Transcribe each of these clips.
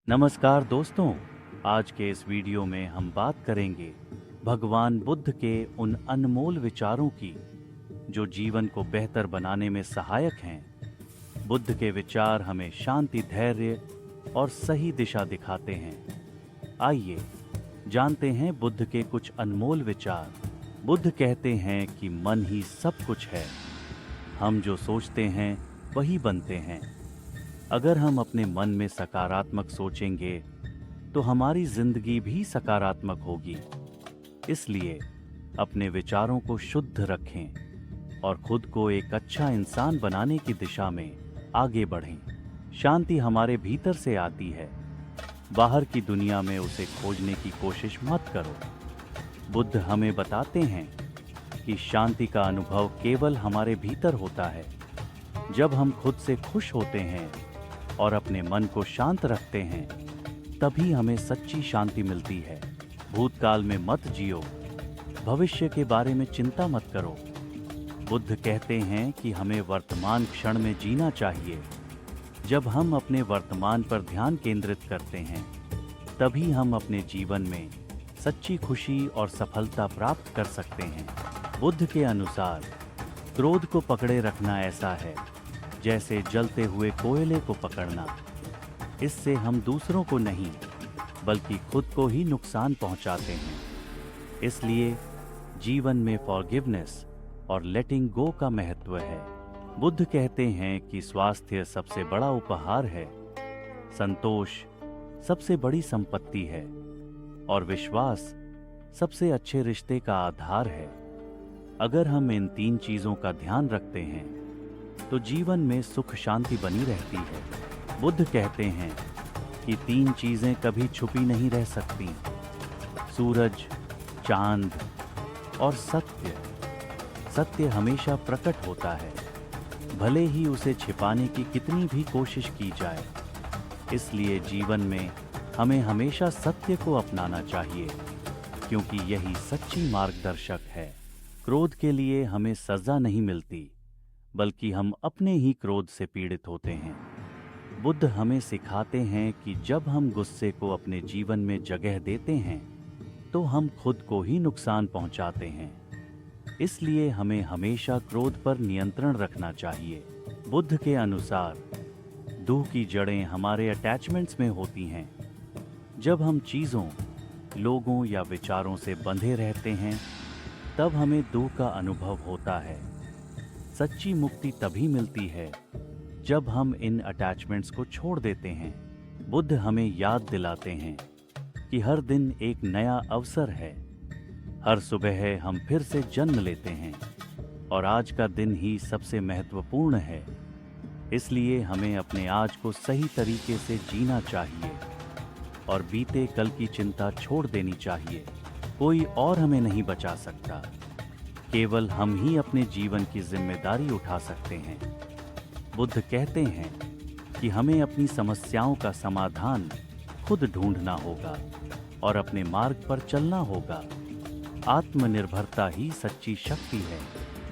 नमस्कार दोस्तों, आज के इस वीडियो में हम बात करेंगे भगवान बुद्ध के उन अनमोल विचारों की जो जीवन को बेहतर बनाने में सहायक हैं। बुद्ध के विचार हमें शांति, धैर्य और सही दिशा दिखाते हैं। आइए जानते हैं बुद्ध के कुछ अनमोल विचार। बुद्ध कहते हैं कि मन ही सब कुछ है। हम जो सोचते हैं वही बनते हैं। अगर हम अपने मन में सकारात्मक सोचेंगे तो हमारी जिंदगी भी सकारात्मक होगी। इसलिए अपने विचारों को शुद्ध रखें और खुद को एक अच्छा इंसान बनाने की दिशा में आगे बढ़ें। शांति हमारे भीतर से आती है, बाहर की दुनिया में उसे खोजने की कोशिश मत करो। बुद्ध हमें बताते हैं कि शांति का अनुभव केवल हमारे भीतर होता है। जब हम खुद से खुश होते हैं और अपने मन को शांत रखते हैं, तभी हमें सच्ची शांति मिलती है। भूतकाल में मत जियो, भविष्य के बारे में चिंता मत करो। बुद्ध कहते हैं कि हमें वर्तमान क्षण में जीना चाहिए। जब हम अपने वर्तमान पर ध्यान केंद्रित करते हैं, तभी हम अपने जीवन में सच्ची खुशी और सफलता प्राप्त कर सकते हैं। बुद्ध के अनुसार क्रोध को पकड़े रखना ऐसा है जैसे जलते हुए कोयले को पकड़ना। इससे हम दूसरों को नहीं बल्कि खुद को ही नुकसान पहुंचाते हैं। इसलिए जीवन में फॉरगिवनेस और लेटिंग गो का महत्व है। बुद्ध कहते हैं कि स्वास्थ्य सबसे बड़ा उपहार है, संतोष सबसे बड़ी संपत्ति है और विश्वास सबसे अच्छे रिश्ते का आधार है। अगर हम इन 3 चीजों का ध्यान रखते हैं तो जीवन में सुख शांति बनी रहती है। बुद्ध कहते हैं कि 3 चीजें कभी छुपी नहीं रह सकती: सूरज, चांद और सत्य। सत्य हमेशा प्रकट होता है, भले ही उसे छिपाने की कितनी भी कोशिश की जाए। इसलिए जीवन में हमें हमेशा सत्य को अपनाना चाहिए, क्योंकि यही सच्ची मार्गदर्शक है। क्रोध के लिए हमें सजा नहीं मिलती, बल्कि हम अपने ही क्रोध से पीड़ित होते हैं। बुद्ध हमें सिखाते हैं कि जब हम गुस्से को अपने जीवन में जगह देते हैं तो हम खुद को ही नुकसान पहुंचाते हैं। इसलिए हमें हमेशा क्रोध पर नियंत्रण रखना चाहिए। बुद्ध के अनुसार दुख की जड़ें हमारे अटैचमेंट्स में होती हैं। जब हम चीज़ों, लोगों या विचारों से बंधे रहते हैं, तब हमें दुख का अनुभव होता है। सच्ची मुक्ति तभी मिलती है जब हम इन अटैचमेंट्स को छोड़ देते हैं। बुद्ध हमें याद दिलाते हैं कि हर दिन एक नया अवसर है। हर सुबह हम फिर से जन्म लेते हैं और आज का दिन ही सबसे महत्वपूर्ण है। इसलिए हमें अपने आज को सही तरीके से जीना चाहिए और बीते कल की चिंता छोड़ देनी चाहिए। कोई और हमें नहीं बचा सकता, केवल हम ही अपने जीवन की जिम्मेदारी उठा सकते हैं। बुद्ध कहते हैं कि हमें अपनी समस्याओं का समाधान खुद ढूंढना होगा और अपने मार्ग पर चलना होगा। आत्मनिर्भरता ही सच्ची शक्ति है।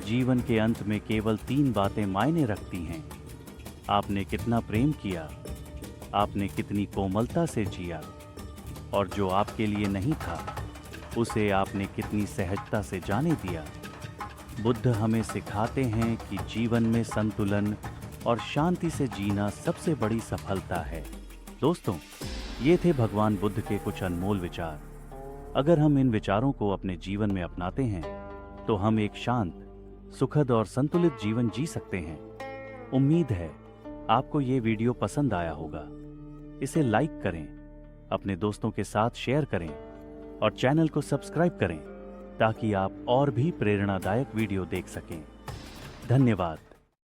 जीवन के अंत में केवल 3 बातें मायने रखती हैं: आपने कितना प्रेम किया, आपने कितनी कोमलता से जिया, और जो आपके लिए नहीं था उसे आपने कितनी सहजता से जाने दिया। बुद्ध हमें सिखाते हैं कि जीवन में संतुलन और शांति से जीना सबसे बड़ी सफलता है। दोस्तों, ये थे भगवान बुद्ध के कुछ अनमोल विचार। अगर हम इन विचारों को अपने जीवन में अपनाते हैं तो हम एक शांत, सुखद और संतुलित जीवन जी सकते हैं। उम्मीद है आपको ये वीडियो पसंद आया होगा। इसे लाइक करें, अपने दोस्तों के साथ शेयर करें और चैनल को सब्सक्राइब करें ताकि आप और भी प्रेरणादायक वीडियो देख सकें। धन्यवाद।